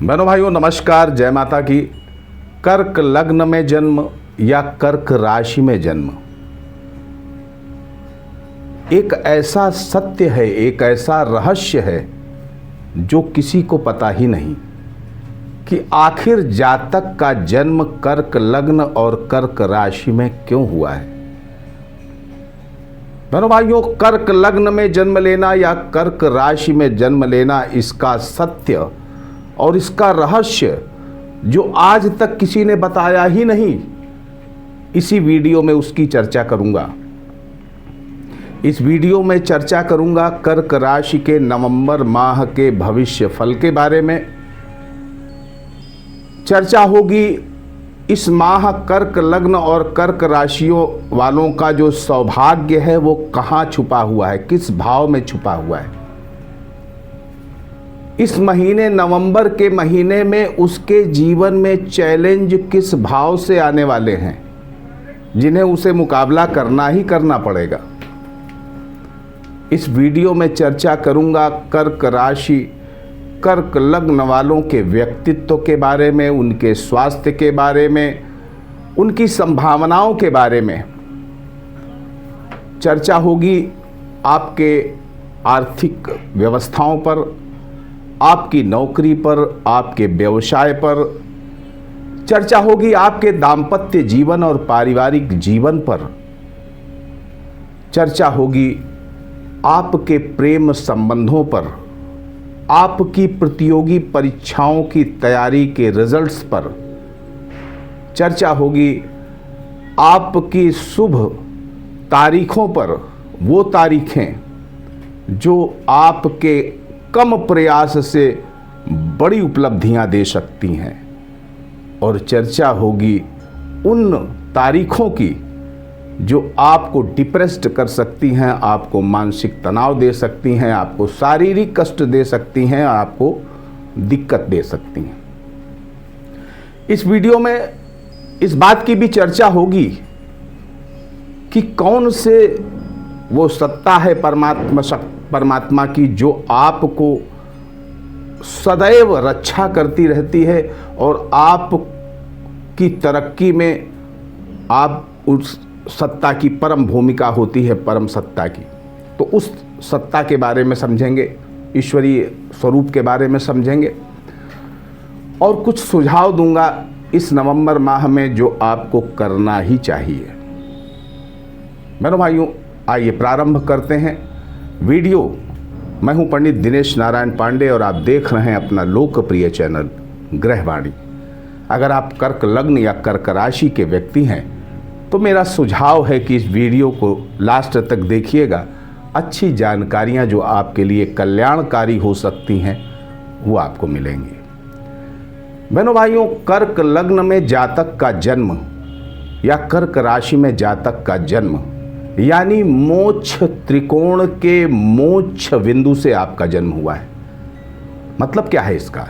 बहनों भाइयों नमस्कार, जय माता की। कर्क लग्न में जन्म या कर्क राशि में जन्म एक ऐसा सत्य है, एक ऐसा रहस्य है जो किसी को पता ही नहीं कि आखिर जातक का जन्म कर्क लग्न और कर्क राशि में क्यों हुआ है। बहनों भाइयों, कर्क लग्न में जन्म लेना या कर्क राशि में जन्म लेना, इसका सत्य और इसका रहस्य जो आज तक किसी ने बताया ही नहीं, इसी वीडियो में उसकी चर्चा करूंगा। इस वीडियो में चर्चा करूंगा कर्क राशि के नवंबर माह के भविष्य फल के बारे में। चर्चा होगी इस माह कर्क लग्न और कर्क राशियों वालों का जो सौभाग्य है वो कहाँ छुपा हुआ है, किस भाव में छुपा हुआ है। इस महीने नवंबर के महीने में उसके जीवन में चैलेंज किस भाव से आने वाले हैं, जिन्हें उसे मुकाबला करना ही करना पड़ेगा। इस वीडियो में चर्चा करूंगा कर्क राशि कर्क लग्न वालों के व्यक्तित्व के बारे में, उनके स्वास्थ्य के बारे में, उनकी संभावनाओं के बारे में। चर्चा होगी आपके आर्थिक व्यवस्थाओं पर, आपकी नौकरी पर, आपके व्यवसाय पर। चर्चा होगी आपके दाम्पत्य जीवन और पारिवारिक जीवन पर। चर्चा होगी आपके प्रेम संबंधों पर, आपकी प्रतियोगी परीक्षाओं की तैयारी के रिजल्ट्स पर। चर्चा होगी आपकी शुभ तारीखों पर, वो तारीखें जो आपके कम प्रयास से बड़ी उपलब्धियां दे सकती हैं। और चर्चा होगी उन तारीखों की जो आपको डिप्रेस्ड कर सकती हैं, आपको मानसिक तनाव दे सकती हैं, आपको शारीरिक कष्ट दे सकती हैं, आपको दिक्कत दे सकती हैं। इस वीडियो में इस बात की भी चर्चा होगी कि कौन से वो सत्ता है परमात्मा की जो आपको सदैव रक्षा करती रहती है और आपकी तरक्की में आप उस सत्ता की परम भूमिका होती है, परम सत्ता की। तो उस सत्ता के बारे में समझेंगे, ईश्वरीय स्वरूप के बारे में समझेंगे और कुछ सुझाव दूंगा इस नवंबर माह में जो आपको करना ही चाहिए। बहनों भाइयों, आइए प्रारंभ करते हैं वीडियो। मैं हूं पंडित दिनेश नारायण पांडे और आप देख रहे हैं अपना लोकप्रिय चैनल ग्रहवाणी। अगर आप कर्क लग्न या कर्क राशि के व्यक्ति हैं तो मेरा सुझाव है कि इस वीडियो को लास्ट तक देखिएगा। अच्छी जानकारियां जो आपके लिए कल्याणकारी हो सकती हैं वो आपको मिलेंगी। बहनों भाइयों, कर्क लग्न में जातक का जन्म या कर्क राशि में जातक का जन्म यानी मोक्ष त्रिकोण के मोक्ष बिंदु से आपका जन्म हुआ है। मतलब क्या है इसका?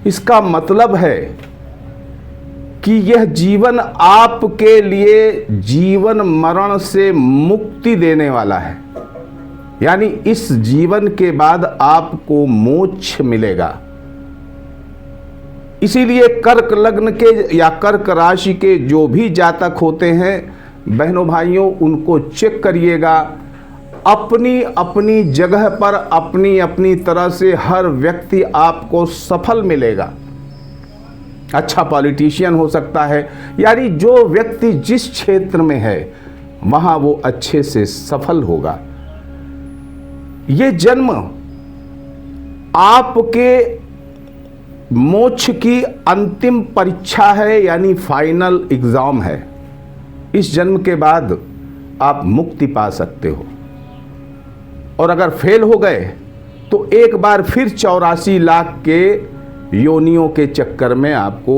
इसका मतलब है कि यह जीवन आपके लिए जीवन मरण से मुक्ति देने वाला है। यानी इस जीवन के बाद आपको मोक्ष मिलेगा। इसीलिए कर्क लग्न के या कर्क राशि के जो भी जातक होते हैं बहनों भाइयों, उनको चेक करिएगा। अपनी अपनी जगह पर अपनी अपनी तरह से हर व्यक्ति आपको सफल मिलेगा। अच्छा पॉलिटिशियन हो सकता है, यानी जो व्यक्ति जिस क्षेत्र में है वहां वो अच्छे से सफल होगा। ये जन्म आपके मोक्ष की अंतिम परीक्षा है, यानी फाइनल एग्जाम है। इस जन्म के बाद आप मुक्ति पा सकते हो और अगर फेल हो गए तो एक बार फिर 84 लाख के योनियों के चक्कर में आपको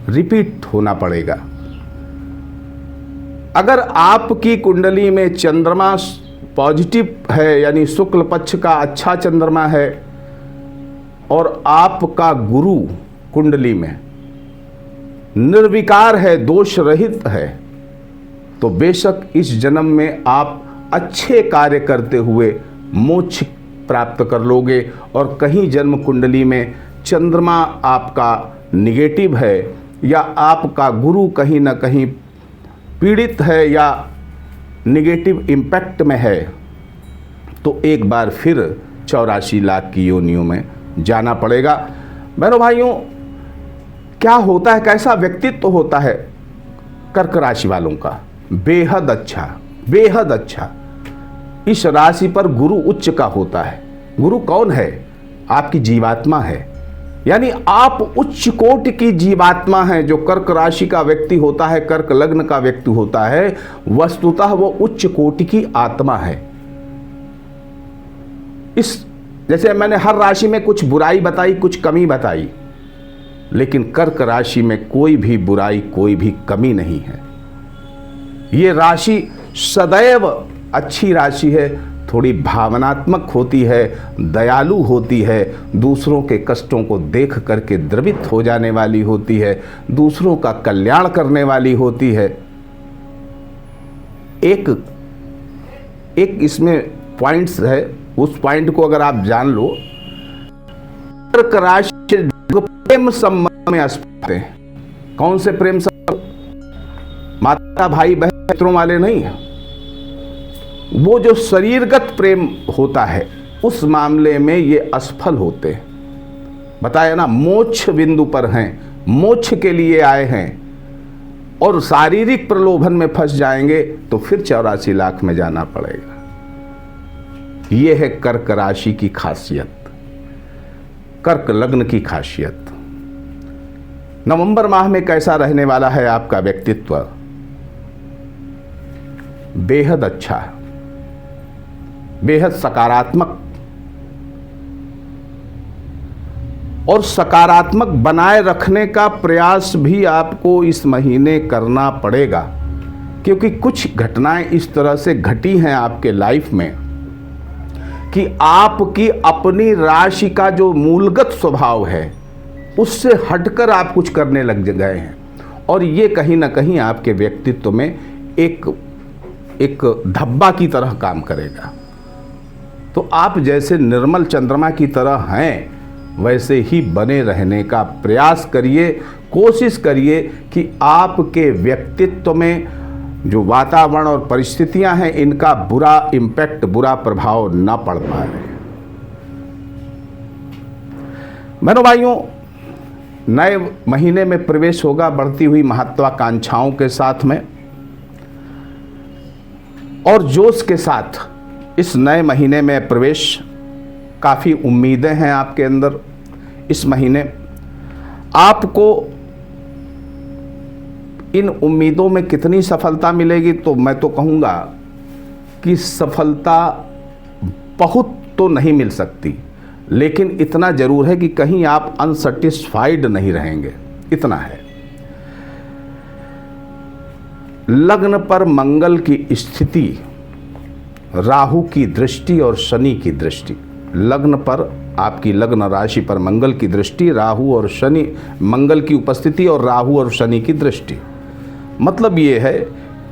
रिपीट होना पड़ेगा। अगर आपकी कुंडली में चंद्रमा पॉजिटिव है, यानी शुक्ल पक्ष का अच्छा चंद्रमा है और आपका गुरु कुंडली में निर्विकार है, दोष रहित है, तो बेशक इस जन्म में आप अच्छे कार्य करते हुए मोक्ष प्राप्त कर लोगे और कहीं जन्म कुंडली में चंद्रमा आपका निगेटिव है या आपका गुरु कहीं ना कहीं पीड़ित है या निगेटिव इम्पैक्ट में है, तो एक बार फिर 84 लाख की योनियों में जाना पड़ेगा। बहनों भाइयों, क्या होता है, कैसा व्यक्तित्व होता है कर्क राशि वालों का? बेहद अच्छा, बेहद अच्छा। इस राशि पर गुरु उच्च का होता है। गुरु कौन है? आपकी जीवात्मा है, यानी आप उच्च कोटि की जीवात्मा है। जो कर्क राशि का व्यक्ति होता है, कर्क लग्न का व्यक्ति होता है, वस्तुतः वो उच्च कोटि की आत्मा है। जैसे मैंने हर राशि में कुछ बुराई बताई, कुछ कमी बताई, लेकिन कर्क राशि में कोई भी बुराई, कोई भी कमी नहीं है। ये राशि सदैव अच्छी राशि है। थोड़ी भावनात्मक होती है, दयालु होती है, दूसरों के कष्टों को देख करके द्रवित हो जाने वाली होती है, दूसरों का कल्याण करने वाली होती है। एक इसमें पॉइंट्स है, उस पॉइंट को अगर आप जान लो, कर्क राशि प्रेम संबंध में अस्पष्ट है। कौन से प्रेम संबंध? माता भाई बहन मित्रों वाले नहीं, वो जो शरीरगत प्रेम होता है उस मामले में ये असफल होते हैं। बताया ना, मोक्ष बिंदु पर हैं, मोक्ष के लिए आए हैं और शारीरिक प्रलोभन में फंस जाएंगे तो फिर 84 लाख में जाना पड़ेगा। ये है कर्क राशि की खासियत, कर्क लग्न की खासियत। नवंबर माह में कैसा रहने वाला है आपका व्यक्तित्व? बेहद अच्छा, बेहद सकारात्मक, और सकारात्मक बनाए रखने का प्रयास भी आपको इस महीने करना पड़ेगा, क्योंकि कुछ घटनाएं इस तरह से घटी हैं आपके लाइफ में कि आपकी अपनी राशि का जो मूलगत स्वभाव है उससे हटकर आप कुछ करने लग गए हैं, और ये कहीं ना कहीं आपके व्यक्तित्व में एक धब्बा की तरह काम करेगा। तो आप जैसे निर्मल चंद्रमा की तरह हैं वैसे ही बने रहने का प्रयास करिए, कोशिश करिए कि आपके व्यक्तित्व में जो वातावरण और परिस्थितियां हैं इनका बुरा इम्पैक्ट, बुरा प्रभाव न पड़ पाए। बहनों भाइयों, नए महीने में प्रवेश होगा बढ़ती हुई महत्वाकांक्षाओं के साथ में और जोश के साथ। इस नए महीने में प्रवेश, काफ़ी उम्मीदें हैं आपके अंदर। इस महीने आपको इन उम्मीदों में कितनी सफलता मिलेगी, तो मैं तो कहूँगा कि सफलता बहुत तो नहीं मिल सकती, लेकिन इतना ज़रूर है कि कहीं आप अनसेटिस्फाइड नहीं रहेंगे, इतना है। लग्न पर मंगल की स्थिति, राहु की दृष्टि और शनि की दृष्टि, लग्न पर आपकी लग्न राशि पर मंगल की दृष्टि, राहु और शनि, मंगल की उपस्थिति और राहु और शनि की दृष्टि, मतलब ये है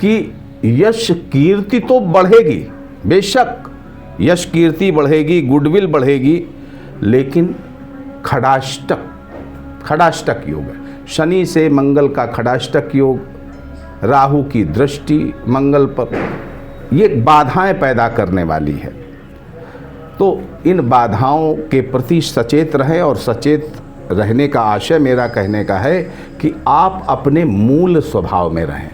कि यश कीर्ति तो बढ़ेगी, बेशक यश कीर्ति बढ़ेगी, गुडविल बढ़ेगी, लेकिन खड़ाष्टक योग है। शनि से मंगल का खड़ाष्टक योग, राहु की दृष्टि मंगल पर, ये बाधाएं पैदा करने वाली है। तो इन बाधाओं के प्रति सचेत रहें, और सचेत रहने का आशय मेरा कहने का है कि आप अपने मूल स्वभाव में रहें,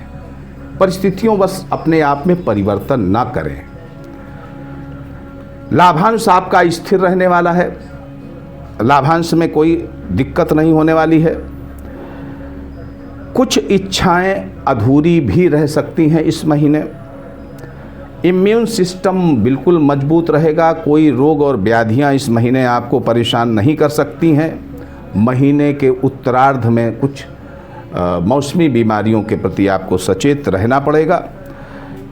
परिस्थितियों बस अपने आप में परिवर्तन ना करें। लाभांश आपका स्थिर रहने वाला है, लाभांश में कोई दिक्कत नहीं होने वाली है। कुछ इच्छाएं अधूरी भी रह सकती हैं इस महीने। इम्यून सिस्टम बिल्कुल मजबूत रहेगा, कोई रोग और व्याधियां इस महीने आपको परेशान नहीं कर सकती हैं। महीने के उत्तरार्ध में कुछ मौसमी बीमारियों के प्रति आपको सचेत रहना पड़ेगा।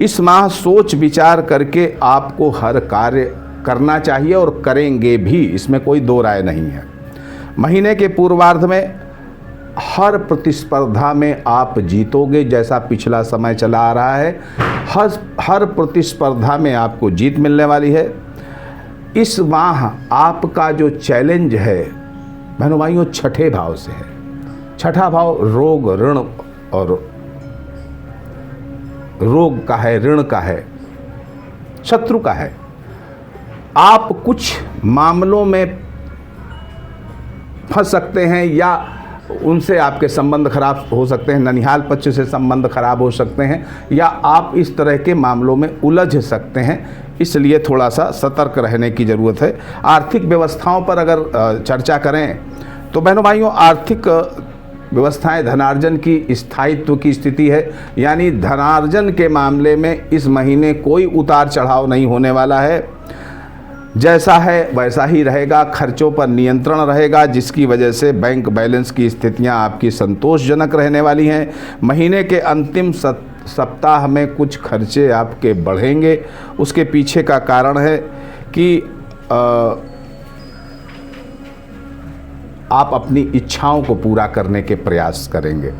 इस माह सोच विचार करके आपको हर कार्य करना चाहिए और करेंगे भी, इसमें कोई दो राय नहीं है। महीने के पूर्वार्ध में हर प्रतिस्पर्धा में आप जीतोगे, जैसा पिछला समय चला आ रहा है। हर प्रतिस्पर्धा में आपको जीत मिलने वाली है। इस माह आपका जो चैलेंज है बहनों भाइयों छठे भाव से है। छठा भाव रोग, ऋण और रोग का है, ऋण का है, शत्रु का है। आप कुछ मामलों में फंस सकते हैं या उनसे आपके संबंध खराब हो सकते हैं, ननिहाल पक्ष से संबंध खराब हो सकते हैं, या आप इस तरह के मामलों में उलझ सकते हैं। इसलिए थोड़ा सा सतर्क रहने की ज़रूरत है। आर्थिक व्यवस्थाओं पर अगर चर्चा करें तो बहनों भाइयों, आर्थिक व्यवस्थाएं धनार्जन की स्थायित्व की स्थिति है, यानी धनार्जन के मामले में इस महीने कोई उतार चढ़ाव नहीं होने वाला है। जैसा है वैसा ही रहेगा। खर्चों पर नियंत्रण रहेगा, जिसकी वजह से बैंक बैलेंस की स्थितियां आपकी संतोषजनक रहने वाली हैं। महीने के अंतिम सप्ताह में कुछ खर्चे आपके बढ़ेंगे। उसके पीछे का कारण है कि आप अपनी इच्छाओं को पूरा करने के प्रयास करेंगे।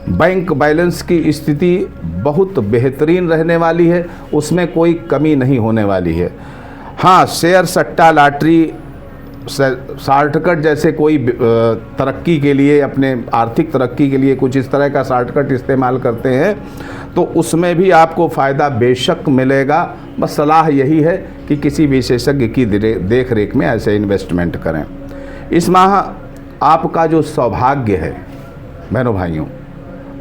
बैंक बैलेंस की स्थिति बहुत बेहतरीन रहने वाली है, उसमें कोई कमी नहीं होने वाली है। हाँ, शेयर, सट्टा, लॉटरी, शॉर्टकट जैसे कोई तरक्की के लिए, अपने आर्थिक तरक्की के लिए कुछ इस तरह का शॉर्टकट इस्तेमाल करते हैं तो उसमें भी आपको फ़ायदा बेशक मिलेगा। बस सलाह यही है कि किसी विशेषज्ञ की देख रेख में ऐसे इन्वेस्टमेंट करें। इस माह आपका जो सौभाग्य है बहनों भाइयों,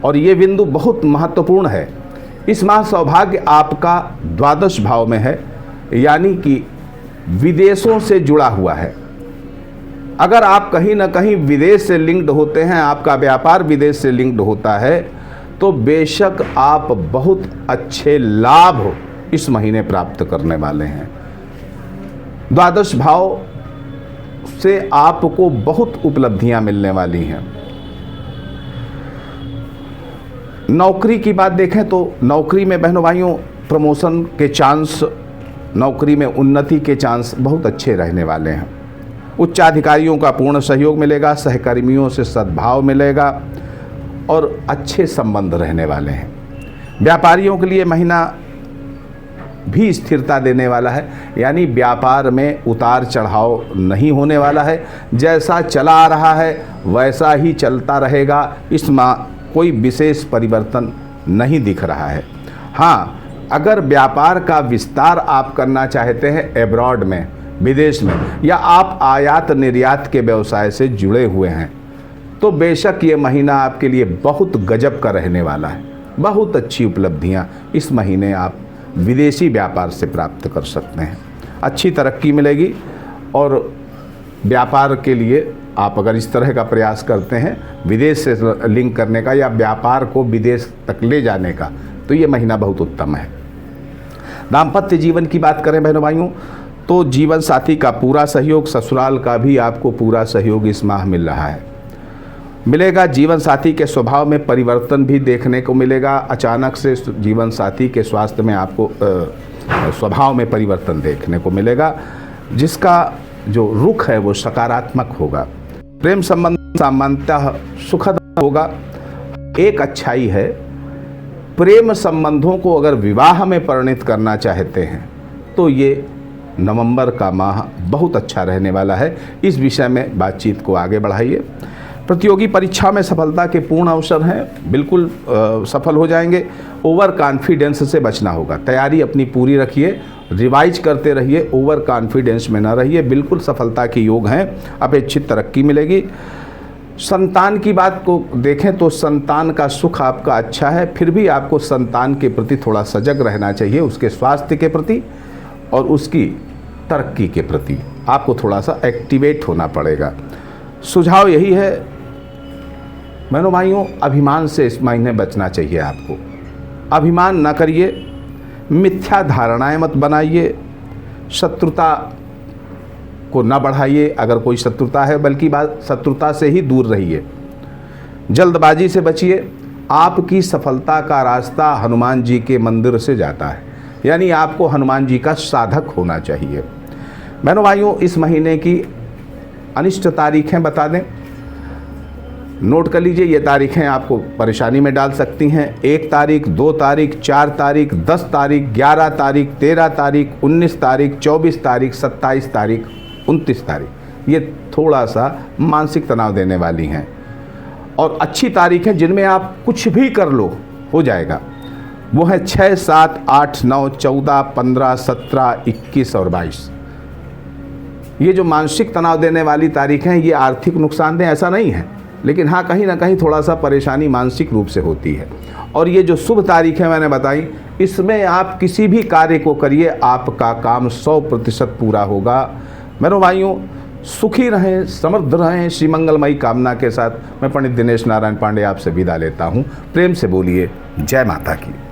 और ये बिंदु बहुत महत्वपूर्ण है, इस माह सौभाग्य आपका द्वादश भाव में है, यानी कि विदेशों से जुड़ा हुआ है। अगर आप कहीं ना कहीं विदेश से लिंक्ड होते हैं, आपका व्यापार विदेश से लिंक्ड होता है, तो बेशक आप बहुत अच्छे लाभ इस महीने प्राप्त करने वाले हैं। द्वादश भाव से आपको बहुत उपलब्धियां मिलने वाली हैं। नौकरी की बात देखें तो नौकरी में बहनों भाइयों प्रमोशन के चांस, नौकरी में उन्नति के चांस बहुत अच्छे रहने वाले हैं। उच्चाधिकारियों का पूर्ण सहयोग मिलेगा, सहकर्मियों से सद्भाव मिलेगा और अच्छे संबंध रहने वाले हैं। व्यापारियों के लिए महीना भी स्थिरता देने वाला है, यानी व्यापार में उतार चढ़ाव नहीं होने वाला है। जैसा चला आ रहा है वैसा ही चलता रहेगा। इस माह कोई विशेष परिवर्तन नहीं दिख रहा है। हाँ, अगर व्यापार का विस्तार आप करना चाहते हैं एब्रॉड में, विदेश में, या आप आयात निर्यात के व्यवसाय से जुड़े हुए हैं, तो बेशक ये महीना आपके लिए बहुत गजब का रहने वाला है। बहुत अच्छी उपलब्धियां इस महीने आप विदेशी व्यापार से प्राप्त कर सकते हैं। अच्छी तरक्की मिलेगी और व्यापार के लिए आप अगर इस तरह का प्रयास करते हैं विदेश से लिंक करने का या व्यापार को विदेश तक ले जाने का, तो ये महीना बहुत उत्तम है। दाम्पत्य जीवन की बात करें बहनों भाइयों, तो जीवन साथी का पूरा सहयोग, ससुराल का भी आपको पूरा सहयोग इस माह मिल रहा है, मिलेगा। जीवन साथी के स्वभाव में परिवर्तन भी देखने को मिलेगा। अचानक से जीवन साथी के स्वास्थ्य में आपको स्वभाव में परिवर्तन देखने को मिलेगा, जिसका जो रुख है वो सकारात्मक होगा। प्रेम संबंध सामान्यतः सुखद होगा। एक अच्छाई है, प्रेम संबंधों को अगर विवाह में परिणित करना चाहते हैं तो ये नवंबर का माह बहुत अच्छा रहने वाला है। इस विषय में बातचीत को आगे बढ़ाइए। प्रतियोगी परीक्षा में सफलता के पूर्ण अवसर हैं, बिल्कुल सफल हो जाएंगे। ओवर कॉन्फिडेंस से बचना होगा। तैयारी अपनी पूरी रखिए, रिवाइज करते रहिए, ओवर कॉन्फिडेंस में ना रहिए। बिल्कुल सफलता के योग हैं, अपेक्षित तरक्की मिलेगी। संतान की बात को देखें तो संतान का सुख आपका अच्छा है, फिर भी आपको संतान के प्रति थोड़ा सजग रहना चाहिए। उसके स्वास्थ्य के प्रति और उसकी तरक्की के प्रति आपको थोड़ा सा एक्टिवेट होना पड़ेगा। सुझाव यही है बहनों भाइयों, अभिमान से इस महीने बचना चाहिए आपको। अभिमान न करिए, मिथ्या धारणाएं मत बनाइए, शत्रुता को न बढ़ाइए अगर कोई शत्रुता है, बल्कि शत्रुता से ही दूर रहिए। जल्दबाजी से बचिए। आपकी सफलता का रास्ता हनुमान जी के मंदिर से जाता है, यानी आपको हनुमान जी का साधक होना चाहिए। बहनों भाइयों, इस महीने की अनिष्ट तारीखें बता दें, नोट कर लीजिए। ये तारीखें आपको परेशानी में डाल सकती हैं। 1 तारीख, 2 तारीख, 4 तारीख, 10 तारीख, 11 तारीख, 13 तारीख, 19 तारीख, 24 तारीख, 27 तारीख, 29 तारीख, ये थोड़ा सा मानसिक तनाव देने वाली हैं। और अच्छी तारीखें जिनमें आप कुछ भी कर लो हो जाएगा, वो है 6, 7, 8, 9, 14, 15, 17, 21 और 22। ये जो मानसिक तनाव देने वाली तारीखें हैं, ये आर्थिक नुकसानदेह ऐसा नहीं है, लेकिन हाँ कहीं ना कहीं थोड़ा सा परेशानी मानसिक रूप से होती है। और ये जो शुभ तारीखें मैंने बताई, इसमें आप किसी भी कार्य को करिए, आपका काम 100% पूरा होगा। मेरे भाइयों, सुखी रहें, समृद्ध रहें, श्री मंगलमयी कामना के साथ मैं पंडित दिनेश नारायण पांडे आपसे विदा लेता हूँ। प्रेम से बोलिए जय माता की।